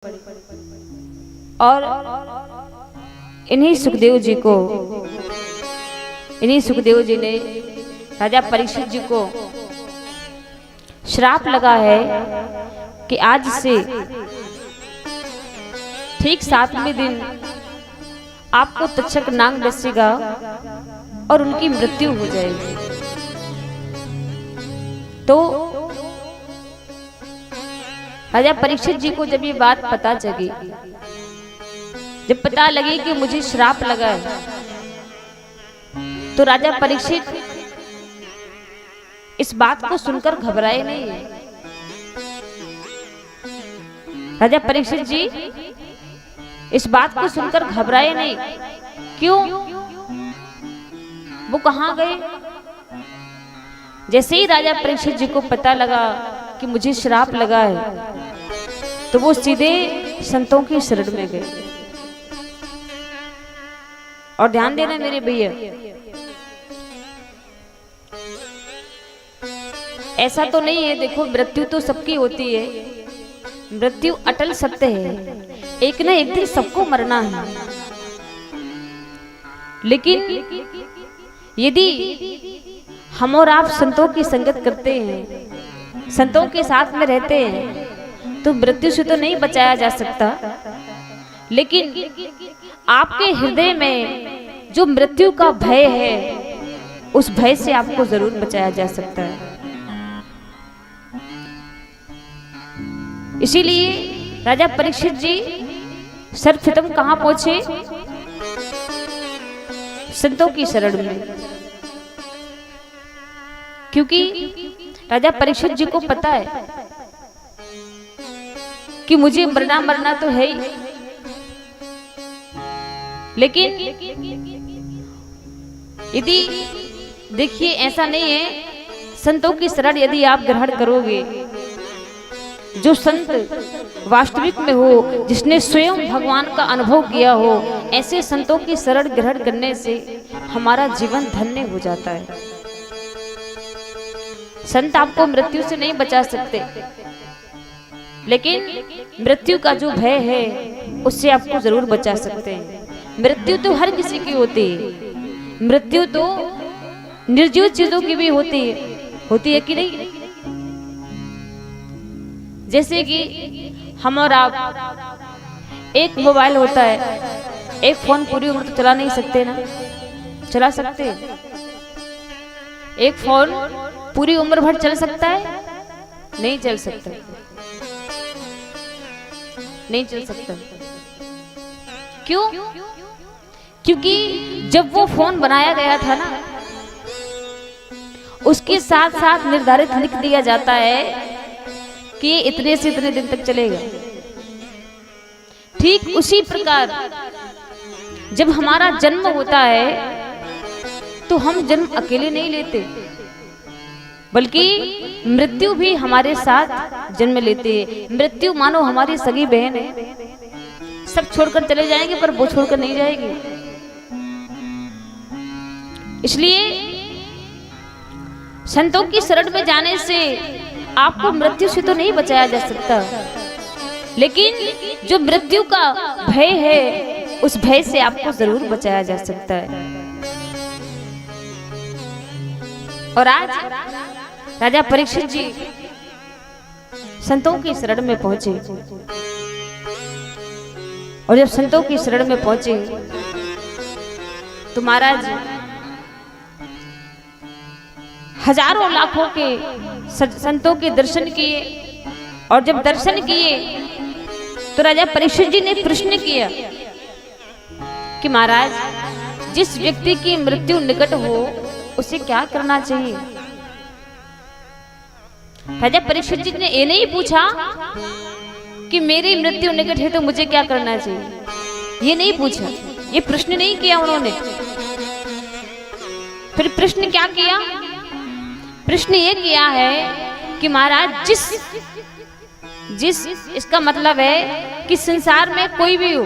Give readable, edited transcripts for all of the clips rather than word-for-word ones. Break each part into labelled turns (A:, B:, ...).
A: और इन्हीं सुखदेव जी ने राजा परीक्षित जी को श्राप लगा है कि आज से ठीक 7वें दिन आपको तक्षक नाग डसेगा और उनकी मृत्यु हो जाएगी। तो राजा परीक्षित जी को जब ये बात पता चली, जब पता लगी कि मुझे श्राप लगा है, तो राजा परीक्षित इस बात को सुनकर घबराए नहीं है। राजा परीक्षित जी इस बात को सुनकर घबराए नहीं। क्यों? वो कहां गए? जैसे ही राजा परीक्षित जी को पता लगा कि मुझे श्राप लगा है, तो वो सीधे संतों की शरण में गए। और ध्यान देना मेरे भैया, ऐसा तो नहीं है, देखो मृत्यु तो सबकी होती है, मृत्यु अटल सत्य है, एक ना एक दिन सबको मरना है। लेकिन यदि हम और आप संतों की संगत करते हैं, संतों के साथ में रहते हैं, तो मृत्यु से तो नहीं बचाया जा सकता, लेकिन आपके हृदय में जो मृत्यु का भय है, उस भय से आपको जरूर बचाया जा सकता है। इसीलिए राजा परीक्षित जी सर्वप्रथम कहां पहुंचे? संतों की शरण में। क्योंकि राजा परीक्षित जी को पता है कि मुझे मरना तो है ही, लेकिन यदि देखिए ऐसा नहीं है, संतों की शरण यदि आप ग्रहण करोगे, जो संत वास्तविक में हो, जिसने स्वयं भगवान का अनुभव किया हो, ऐसे संतों की शरण ग्रहण करने से हमारा जीवन धन्य हो जाता है। संत आपको मृत्यु से नहीं बचा सकते, लेकिन मृत्यु का जो भय है उससे आपको जरूर बचा सकते हैं। मृत्यु तो हर किसी की होती है, मृत्यु तो निर्जीव चीजों की भी होती है कि नहीं? जैसे कि हम और आप, एक मोबाइल होता है, एक फोन पूरी उम्र तो चला नहीं सकते ना, चला सकते? एक फोन पूरी उम्र भर चल सकता है? नहीं चल सकता, नहीं चल सकता। क्यों? क्योंकि जब वो फोन बनाया गया था ना, उसके साथ साथ निर्धारित लिख दिया जाता है कि इतने से इतने दिन तक चलेगा। ठीक उसी प्रकार जब हमारा जन्म होता है, तो हम जन्म अकेले नहीं लेते, बल्कि मृत्यु भी हमारे साथ जन्म लेती है। मृत्यु मानो हमारी सगी बहन है, सब छोड़कर चले जाएंगे, पर वो छोड़कर नहीं जाएगी। इसलिए संतों की शरण में जाने से आपको मृत्यु से तो नहीं बचाया जा सकता, लेकिन जो मृत्यु का भय है, उस भय से आपको जरूर बचाया जा सकता है। और आज राजा परीक्षित जी संतों की शरण में पहुंचे, और जब संतों की शरण में पहुंचे तो महाराज हजारों लाखों के संतों के दर्शन किए। और जब दर्शन किए तो राजा परीक्षित जी ने प्रश्न किया कि महाराज, जिस व्यक्ति की मृत्यु निकट हो उसे क्या करना चाहिए? राजा परीक्षित जी ने ये नहीं पूछा कि मेरी मृत्यु निकट है तो मुझे क्या करना चाहिए, ये नहीं पूछा, ये प्रश्न नहीं किया उन्होंने। फिर प्रश्न क्या किया? प्रश्न ये किया है कि महाराज, जिस इसका मतलब है कि संसार में कोई भी हो,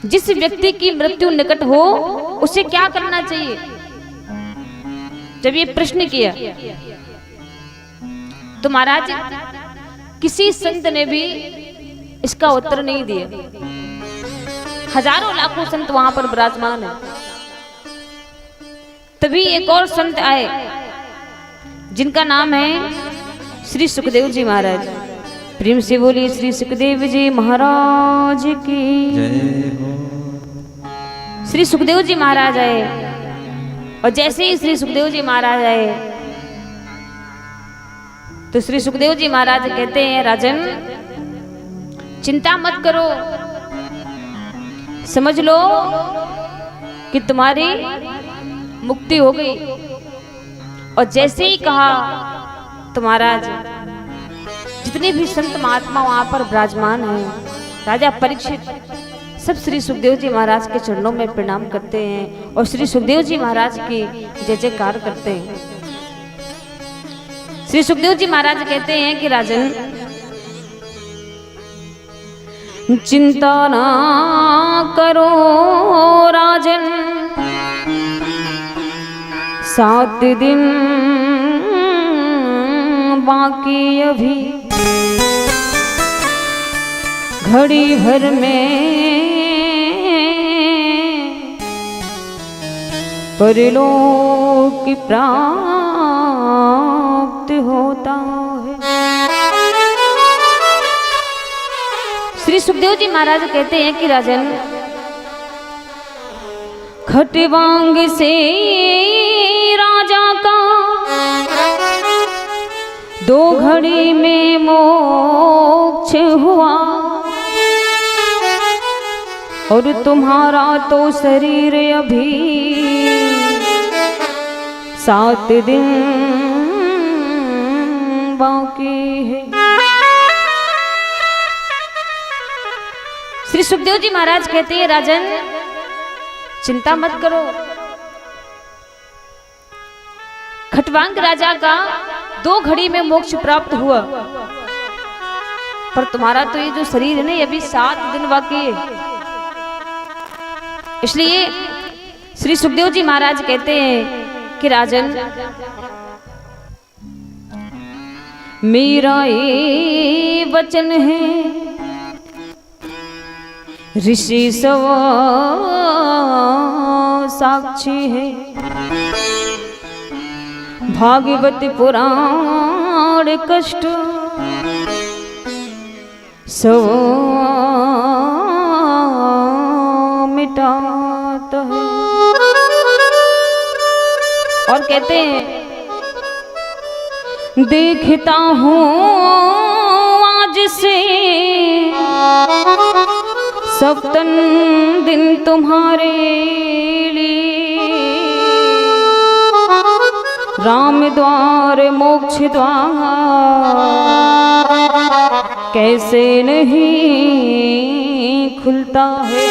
A: जिस व्यक्ति की मृत्यु निकट हो उसे क्या करना चाहिए? जब ये प्रश्न किया तो महाराज किसी संत ने भी इसका उत्तर नहीं दिया। हजारों लाखों संत वहां पर विराजमान है। तभी एक और संत आए जिनका नाम है श्री सुखदेव जी महाराज। प्रेम से बोलिए श्री सुखदेव जी महाराज की जय हो। श्री सुखदेव जी महाराज आए और जैसे ही श्री सुखदेव जी महाराज आए तो श्री सुखदेव जी महाराज कहते हैं, राजन चिंता मत करो, समझ लो कि तुम्हारी मुक्ति हो गई। और जैसे ही कहा तो महाराज जितने भी संत महात्मा वहां पर विराजमान हैं, राजा परीक्षित सब श्री सुखदेव जी महाराज के चरणों में प्रणाम करते हैं और श्री सुखदेव जी महाराज की जय जयकार करते हैं। श्री सुखदेव जी महाराज कहते हैं कि राजन चिंता ना करो राजन, 7 दिन बाकी अभी, घड़ी भर में परलोक की प्राप्त होता है। श्री सुखदेव जी महाराज कहते हैं कि राजन खटवांग से राजा का 2 घड़ी में मोक्ष हुआ और तुम्हारा तो शरीर अभी 7 दिन बाकी है। श्री सुखदेव जी महाराज कहते हैं, राजन चिंता मत करो, खटवांग राजा का 2 घड़ी में मोक्ष प्राप्त हुआ, पर तुम्हारा तो ये जो शरीर है ना, ये अभी 7 दिन बाकी है। इसलिए श्री सुखदेव जी महाराज कहते हैं कि राजन मेरा ये वचन है, ऋषि सब साक्षी है, भागवत पुराण कष्ट सब मिटाता है। और कहते हैं देखता हूँ आज से 7 दिन तुम्हारे लिए, राम द्वार मोक्ष द्वार कैसे नहीं खुलता है,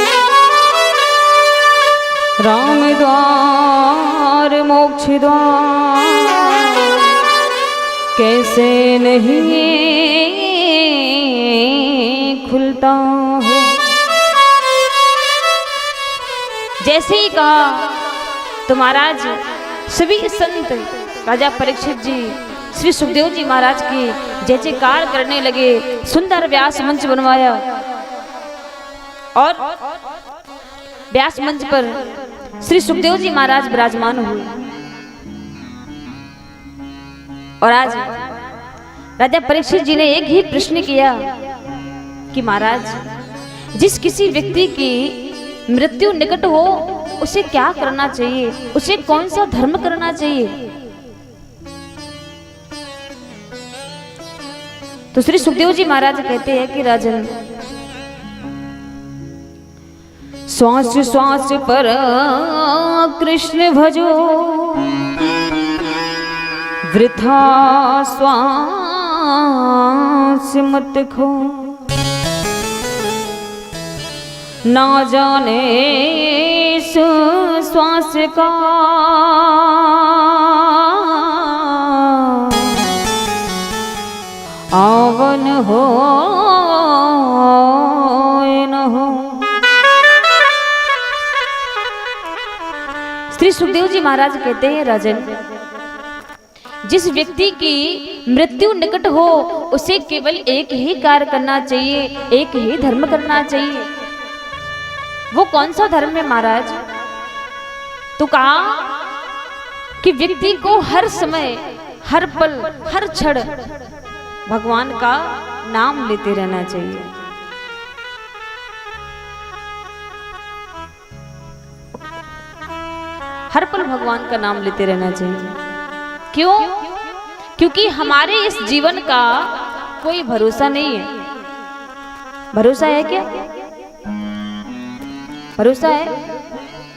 A: राम द्वार मोक्ष द्वार कैसे नहीं खुलता है। जैसे ही कहा तो महाराज सभी संत राजा परीक्षित जी श्री सुखदेव जी महाराज की जय जयकार करने लगे। सुंदर व्यास मंच बनवाया और व्यास मंच पर श्री सुखदेव जी महाराज विराजमान हुए। और आज राजा परीक्षित जी ने एक ही प्रश्न किया कि महाराज जिस किसी व्यक्ति की मृत्यु निकट हो उसे क्या करना चाहिए, उसे कौन सा धर्म करना चाहिए। तो श्री सुखदेव जी महाराज कहते हैं कि राजन श्वास श्वास पर कृष्ण भजो, वृथा श्वास मत खो, ना जाने इस श्वास का आवन हो न हो। श्री सुखदेव जी महाराज कहते हैं राजन जिस व्यक्ति की मृत्यु निकट हो उसे केवल एक ही कार्य करना चाहिए, एक ही धर्म करना चाहिए। वो कौन सा धर्म है महाराज? तो कहा कि व्यक्ति को हर समय, हर पल, हर क्षण भगवान का नाम लेते रहना चाहिए। हर पल भगवान का नाम लेते रहना चाहिए। क्यों? क्योंकि हमारे इस जीवन का कोई भरोसा नहीं है। भरोसा है क्या? भरोसा है?